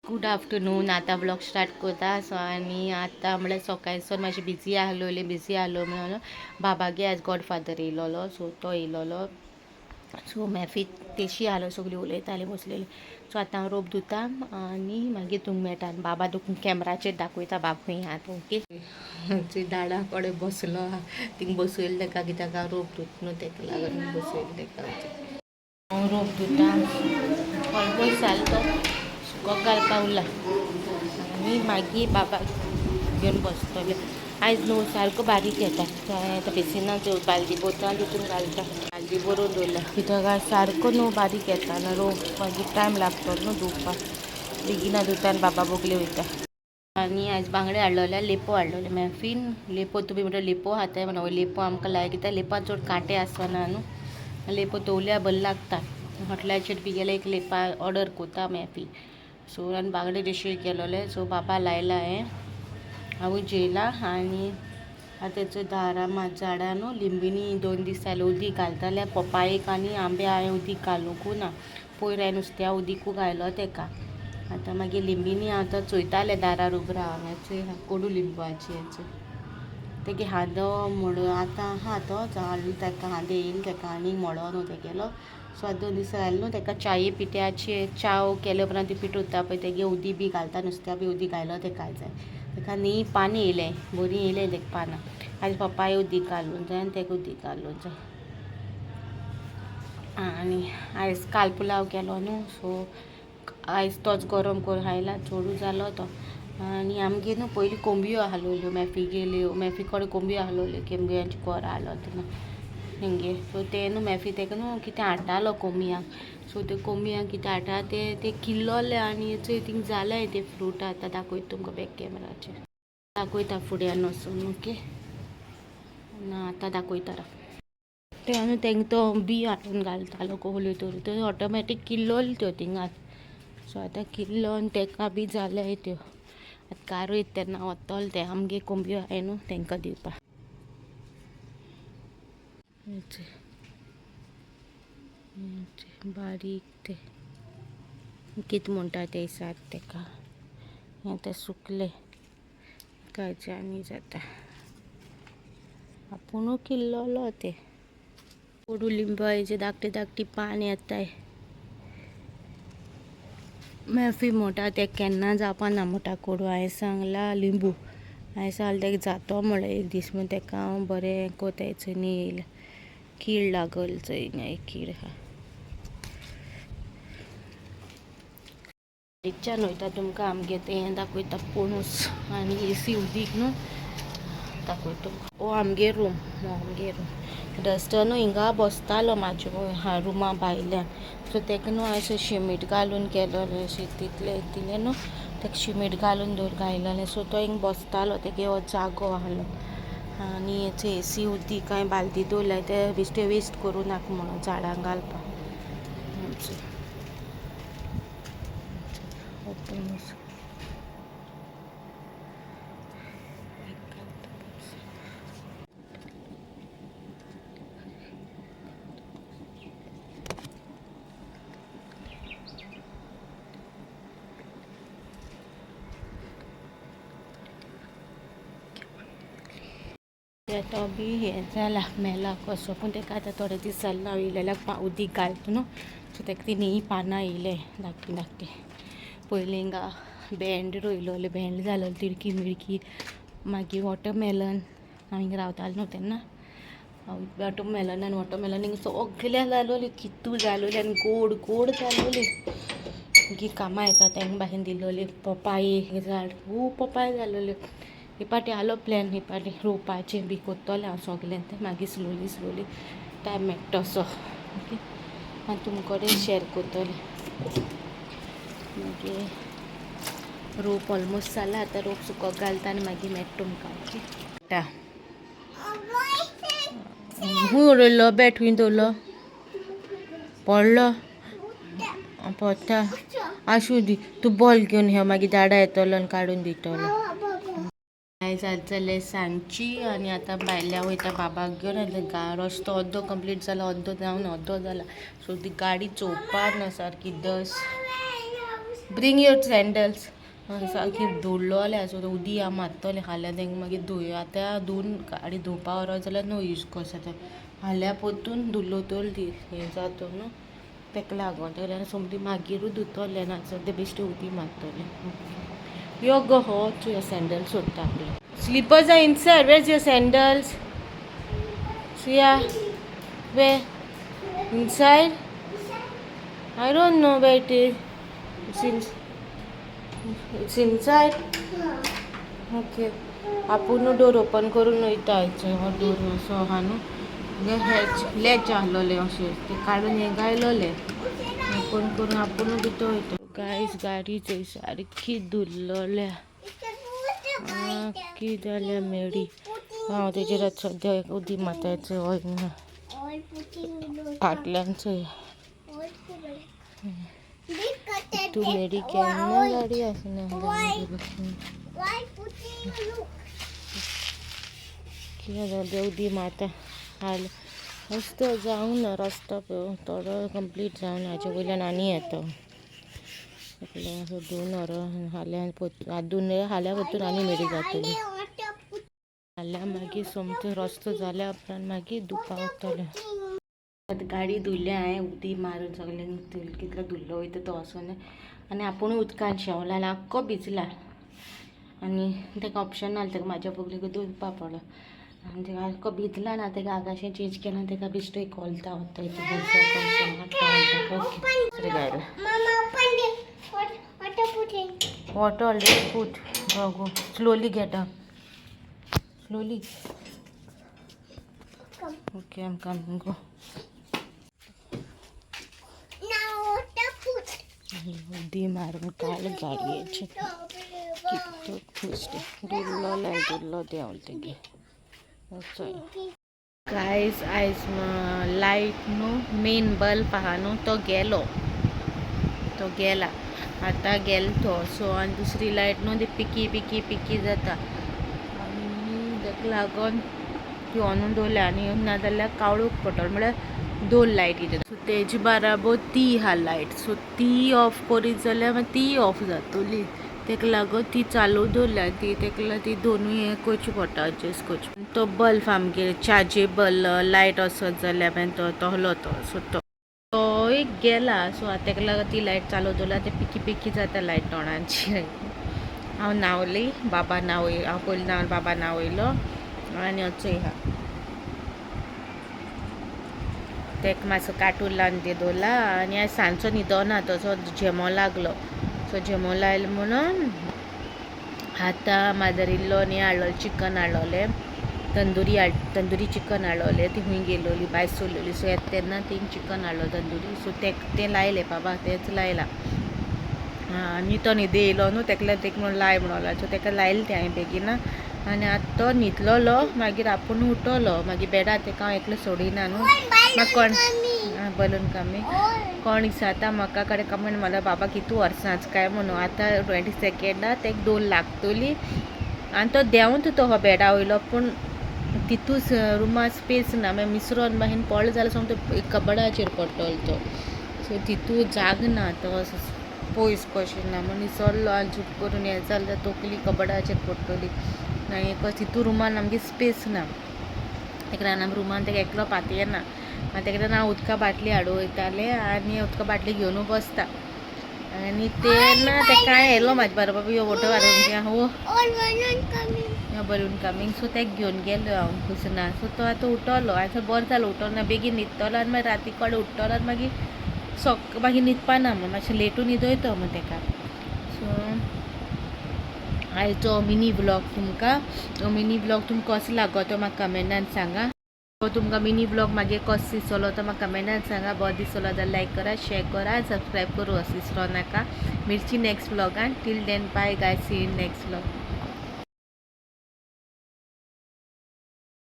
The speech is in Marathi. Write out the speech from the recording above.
Good afternoon. आता ब्लॉग स्टार्ट करता आणि आता म्हळ्यार सकाळीसून मातशें बिजी आहलो म्हणून बाबागे आज गॉडफादर येयलोलो, सो तो येयलोलो. सो मॅफी तेशी आहलो, सगळीं उलयतालीं बसलेलीं. सो आतां हांव रोप धुता आनी मागीर तुमकां मेळटा. आनी बाबा तुका कॅमेराचेर दाखयता बाबा खंय आहा तो. ओके. थंय दाडा कडेन बसलो आहा, थिंग बसयलें तेका, कित्याक हांव रोप धुता न्हू तेका लागून बसयलें तेका. हांव रोप धुता, ऑलमोस्ट जालो तो सुकोक घालपाक उरला आनी मागीर बाबाक घेवन बसतलें. आयज न्हू सारको बारीक येता, आतां बेसिनाक बालदी भरता तितून घालता. बालदी भरून दवरला कित्याक आयज सारको न्हू बारीक येता ना रोप, मागीर टायम लागतलो न्हू धुवपाक. बेगिना धुता आनी बाबा बोगले वयता. आनी आयज बांगडे हाडलोले, लेपो हाडलोले मॅफीन. लेपो तुमी म्हणटा लेपो खाताय म्हणून लेपो आमकां लायक, कित्याक लेपान चड कांटे आसना न्हू. लेपो तोवल्यार बरें लागता. हॉटेलाचेर बी गेल्यार एक लेपा ऑर्डर कोता मॅफी. सो आनी बांगडे रेशो केलोले. सो बाबा लायला हें, हांवूय जेयला. आनी आतां थंय दारा झाडां न्हू लिंबीनी 2 दीस जाले उदीक घालताले. पपायेक आनी आंब्या हांवें उदीक घालूंकू ना. पयर हांवें नुस्त्या उदीकू घायलो तेका. आतां मागीर लिंबीनी हांव आतां चोयतालें दारार उबो रावन हेचो कोडू लिंबाची हेचो. तेगे हांदो म्हणून आतां आहा तो जाल तेका हांदो येयला तेका आनीक मळो न्हू तेगेलो. सो आतां 2 दीस जाले न्हू तेका च्याये पिट्याचे च्याव केले उपरांत ती पीठ उरता पळय तेगे उदीक बी घालता, नुस्त्या बी उदीक घायलो तेका आयज. तेका न्ही पानां येयलें, बरीं येयलें तेका पानां. आयज पपाय उदीक घालूंक जाय आनी तेका उदीक घालूंक जाय. आनी आयज काल पुलाव केलो न्हू, सो आयज तोच गरम करून खायला. चडू जालो तो. आनी आमगे न्हू पयलीं कोंबयो आहलोल्यो मॅफीगेल्यो. मॅफी कडेन कोंबयो आहलोल्यो, कोंबयांची कोर आहलो तिंगा तेंगे. सो ते न्हू मॅफी तेका न्हू कितें हाडटालो कोंबयांक. सो ते कोंबयांक कितें हाडटा ते किल्लोले आनी चंय थिंग जालें ते फ्रूट. आतां दाखयता तुमकां बॅक कॅमेराचेर दाखयता फुड्यान वचून. ओके. ना आतां दाखयता राव. ते न्हू तेंका तो बी हाडून घालतालो कोहल्यो तोरी. त्यो ऑटोमॅटीक किल्लोल्यो त्यो थिंगां. सो आतां किल्लो आनी तेका बी जाल्याय त्यो. आतां कारो येता तेन्ना वतले ते आमगे कोंबयो आहाय न्हू तेंकां दिवपाक. बारीक ते कितें म्हणटा ते दिसात तेका. हें तें सुकलें काळजी आनी जाता. आपुणू किल्लोलो ते कोडू लिंबाचे धाकटे धाकटे पान येताय. मॅफी म्हणटा ते केन्ना जावपाना म्हणटा कोडू. हांवें सांगला लिंबू, हांवें सांगलें तेका जातो म्हणलें एक दीस म्हूण. तेका हांव बरें कोताय चंय येयला कीड लागल चंय एक कीड आहा. च्यान वयता तुमकां आमगे तें दाखयता पणूस आनी एसी उदीक न्हू दाखयता तुमकां. हो आमगे रूम, डस्टर न्हू हिंगा बसतालो म्हाज्या रुमा भायल्यान. सो तेका न्हू हांवें शिमीट घालून केलोलें तितलें न्हू तेका शिमीट घालून घायलोलें. सो तो हिंगा बसतालो, तेगे हो जागो आहलो. आनी हेचो एसी उदीक हांवें बालदी दवरल्या, ते बेश्टे वेस्ट करूं नाका म्हणून झाडांक घालपाक. तो बी हें जाला मेला कसो, पूण तेका आतां थोडे दीस जाले हांव येयलेल्याक उदीक घालता न्हू. सो तेका ती न्ही पानां येयले धाकटी धाकटी. पयलीं हिंगा भेंड रोयलोले, भेंड जालोले तिडकी मिडकी. मागीर वॉटरमेलन, हांव हिंगा रावतालें न्हू तेन्ना. वॉटरमेलन हिंगा सगळें जालोलें, कितू जालोलीं आनी गोड गोड जालोलीं. मागीर कामां येता तेंका बाशेन दिलोलीं. पपाये झाड खूब पपाय जालोल्यो. हे पाटी आहलो प्लॅन हे पाटी रोवपाचें बी. कोत्तोलें हांव सगलें तें मागीर स्लोली टायम मेळटा तसो. ओके. आनी तुमचे कडेन शेअर कोत्तोलें. मागीर रोप ऑलमोस्ट जाला. आतां रोप सुकोक घालता आनी मागीर मेळटा तुमकां. ओके. खूंय उडयल्लो बॅट खूंय दवरलो पडलो पडटा. आसूं दी, तूं बॉल घेवन यो मागीर दाडा येतलो आनी काडून दितलो. आयज जालें सांजची आनी आतां भायल्या वयता बाबाक घेवन. आतां रस्तो अर्दो कंप्लीट जाला, अर्दो जावन अर्दो जाला. सो ती गाडी चोवपाक ना सारकी ब्रिंग युअर सँडल्स. सारकी धुळ्ळोले सो उदी हांव मारतलें हाल्या तेंक मागीर धुय आतां धुवन गाडी धुवपा व्हरो जाल्यार नो यूज कोस आतां हाल्या पोतून धुल्लो तोल ती हें जातो न्हू तेका लागोन तेका सोमती मागीरूच धुतलें ना सद्या बेश्टें उदी मारतलें. यो गो हो तुवें सँडल्स सोदता आपले. Slippers are inside. Where is your sandals? Sia, where? Inside? I don't know where it is. It's inside? Okay. आपण डोर ओपन करून वयता हो डोर असो आहा न्हू लेच आहलोले अशें ते काडून हें गायलोले ओपन करून आपूण भितर वयता. गायज गाडी थंय सारकी धुल्लोल्या की जाल्या मेडी. हांव तेजेर सद्या एक उदी मातायचें ऑयल ना फाटल्यानचें तूं मेडी केन्ना गाडी आसना कितें जालें उदी माता हाल रस्तो जावं ना रस्तो थोडो कंप्लीट जावन हाचे वयल्यान आनी येता असो धुवन व्हरो हाल्या वतून आनी मेडी जातली हाल्या मागीर सोमतें रस्तो जाल्या उपरांत मागीर धुवपा वतलें. आतां गाडी धुयल्या हांवें उदी मारून सगळें कितलो धुल्लो वयता तो वचून आनी आपूण उदकान शेवला आनी आख्खो भिजला आनी तेका ऑप्शन नासलें तेका म्हाज्या पगलीक धुवपा पडलो आनी तेका आख्खो भिजला ना तेका आगाशें चेंज केलां तेका बेश्टो एक हॉलता वता water already put go slowly get up slowly. Come. Okay, I'm coming. Go. Now what the foot? उदी मारून काल गाडयेची कितलो खुशते दुल्लो देंवल तेगे गायज आयज लायट न्हू मेन बल्ब आहा न्हू तो गेला आतां गेलो तो सो आनी दुसरी लायट न्हू ती पिकी जाता लागोन ती ऑनून दवरल्या आनी नाजाल्यार कावळूक पडटलो म्हळ्यार 2 लायटी सो तेजी बाराबर ती आहा लायट सो ती ऑफ करीत जाल्यार मागीर ती ऑफ जातली तेका लागून ती चालू दवरल्या तेका लागून ती दोनूय हें करची पडटा एडजस्ट करची. तो बल्ब आमगे चार्जेबल लायट आसत जाल्यार मागीर तो तोहलो तो सो तोय गेला सो आतां तेका लागून ती लायट चालू दवरल्या ते पिकी जाता लायट तोंडांची. हांव न्हांवली बाबा न्हांवय हांव पयलीं न्हांवन बाबा न्हांवयलो आनी वचूय हा तेका मातसो कार्टून लावन ते दवरला आनी आयज सांजचो न्हिदोना तसो झेमो लागलो सो झेमो लायलो म्हणून आतां मादर इल्लोनी हाडलोलें चिकन हाडलोलें तंदुरी चिकन हाडलोलें ती खूंय गेलोली भायर सरलोली सो येता तेन्ना तें चिकन हाडलो तंदुरी सो तें लायलें बाबा तेंच लायलां आनी तो न्हिदे येयलो न्हू तेका लागून तेका म्हणून लाय म्हणलो सो तेका लायलें तें हांवें बेगिना आनी आतां तो न्हिदलोलो मागीर आपूण उठलो मागीर बेडार तेका हांव एकलो सोडिना न्हू म्हाका कोण बलून कामी कोण विचारता म्हाका कडेन कमेंट मारलो बाबा कितू वर्सांच काय म्हणून आतां 22 तेका 2 लागतली आनी तो देंवत तो हो बेडा वयलो पूण तितूच रुमा स्पेस ना मागीर मिसरोन मागीर पडलो जाल्यार सोमतो कबडाचेर पडटलो तो सो तितू जाग ना तो पयस कशें ना म्हण इसरलो आनी झूप करून हें जालें जाल्यार तकली कबडाचेर पडटली आनी तितू रुमान आमगे स्पेस ना तेका लागून आमी रुमान तेका एकलो पातयना आनी तेका लागून हांव उदका बाटली हाडूं वयतालें आनी उदका बाटली घेवन बसता आनी तेन्ना तेका हांवें येयलो म्हाजे बरोबर यो फोटो काडून हो बलून कामींग सो तेका घेवन गेलो हांव खुसना सो तो आतां उठलो आतां बरो जालो उठोना बेगीन न्हिदतलो आनी मागीर राती कडेन उठतलो आनी मागीर न्हिदपा ना म्हूण मातशें लेटून न्हिदयता म्हूण तेका सो आयचो मिनी ब्लॉग तुमकां कसो लागो तो म्हाका कमेंटान सांगा तुमकां मिनी ब्लॉग मागीर कसो दिसलो तो म्हाका कमेंटान सांगा बरो दिसलो जाल्यार लायक करा शेअर करा सबस्क्रायब करूं विसरो नाका मिरची नेक्स्ट ब्लॉगान till then bye guys see in next blog.